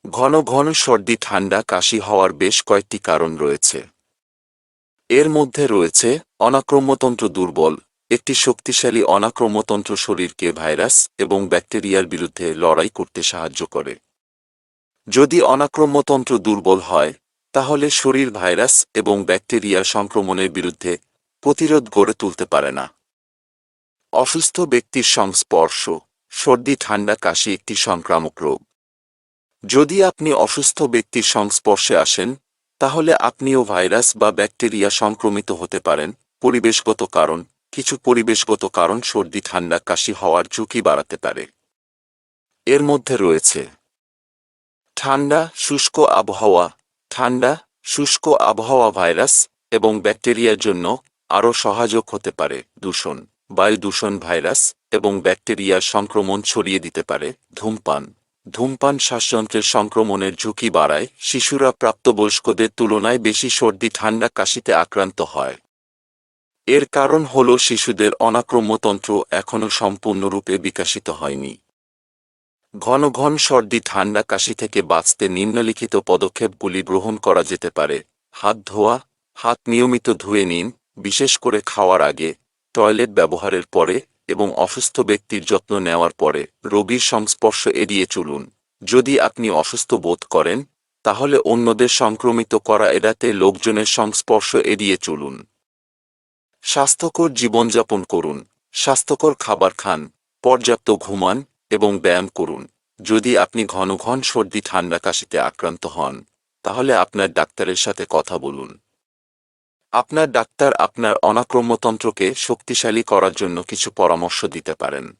ঘন ঘন সর্দি ঠান্ডা কাশি হওয়ার বেশ কয়েকটি কারণ রয়েছে। এর মধ্যে রয়েছে অনাক্রম্যতন্ত্র দুর্বল। একটি শক্তিশালী অনাক্রম্যতন্ত্র শরীরকে ভাইরাস এবং ব্যাকটেরিয়ার বিরুদ্ধে লড়াই করতে সাহায্য করে। যদি অনাক্রম্যতন্ত্র দুর্বল হয়, তাহলে শরীর ভাইরাস এবং ব্যাকটেরিয়ার সংক্রমণের বিরুদ্ধে প্রতিরোধ গড়ে তুলতে পারে না। অসুস্থ ব্যক্তির সংস্পর্শ। সর্দি ঠান্ডা কাশি একটি সংক্রামক রোগ। যদি আপনি অসুস্থ ব্যক্তির সংস্পর্শে আসেন, তাহলে আপনিও ভাইরাস বা ব্যাকটেরিয়া সংক্রমিত হতে পারেন। পরিবেশগত কারণ। কিছু পরিবেশগত কারণ সর্দি ঠান্ডা কাশি হওয়ার ঝুঁকি বাড়াতে পারে। এর মধ্যে রয়েছে ঠান্ডা শুষ্ক আবহাওয়া। ঠান্ডা শুষ্ক আবহাওয়া ভাইরাস এবং ব্যাকটেরিয়ার জন্য আরও সহায়ক হতে পারে। দূষণ। বায়ু দূষণ ভাইরাস এবং ব্যাকটেরিয়ার সংক্রমণ ছড়িয়ে দিতে পারে। ধূমপান। ধূমপান শ্বাসযন্ত্রের সংক্রমণের ঝুঁকি বাড়ায়। শিশুরা প্রাপ্তবয়স্কদের তুলনায় বেশি সর্দি ঠান্ডা কাশিতে আক্রান্ত হয়। এর কারণ হল শিশুদের অনাক্রম্যতন্ত্র এখনও সম্পূর্ণরূপে বিকশিত হয়নি। ঘন ঘন সর্দি ঠান্ডা কাশি থেকে বাঁচতে নিম্নলিখিত পদক্ষেপগুলি গ্রহণ করা যেতে পারে। হাত ধোয়া। হাত নিয়মিত ধুয়ে নিন, বিশেষ করে খাওয়ার আগে, টয়লেট ব্যবহারের পরে এবং অসুস্থ ব্যক্তির যত্ন নেওয়ার পরে। রোগীর সংস্পর্শ এড়িয়ে চলুন। যদি আপনি অসুস্থ বোধ করেন, তাহলে অন্যদের সংক্রমিত করা এড়াতে লোকজনের সংস্পর্শ এড়িয়ে চলুন। স্বাস্থ্যকর জীবনযাপন করুন। স্বাস্থ্যকর খাবার খান, পর্যাপ্ত ঘুমান এবং ব্যায়াম করুন। যদি আপনি ঘন ঘন সর্দি ঠান্ডা কাশিতে আক্রান্ত হন, তাহলে আপনার ডাক্তারের সাথে কথা বলুন। আপনার ডাক্তার আপনার অনাক্রম্যতন্ত্রকে শক্তিশালী করার জন্য কিছু পরামর্শ দিতে পারেন।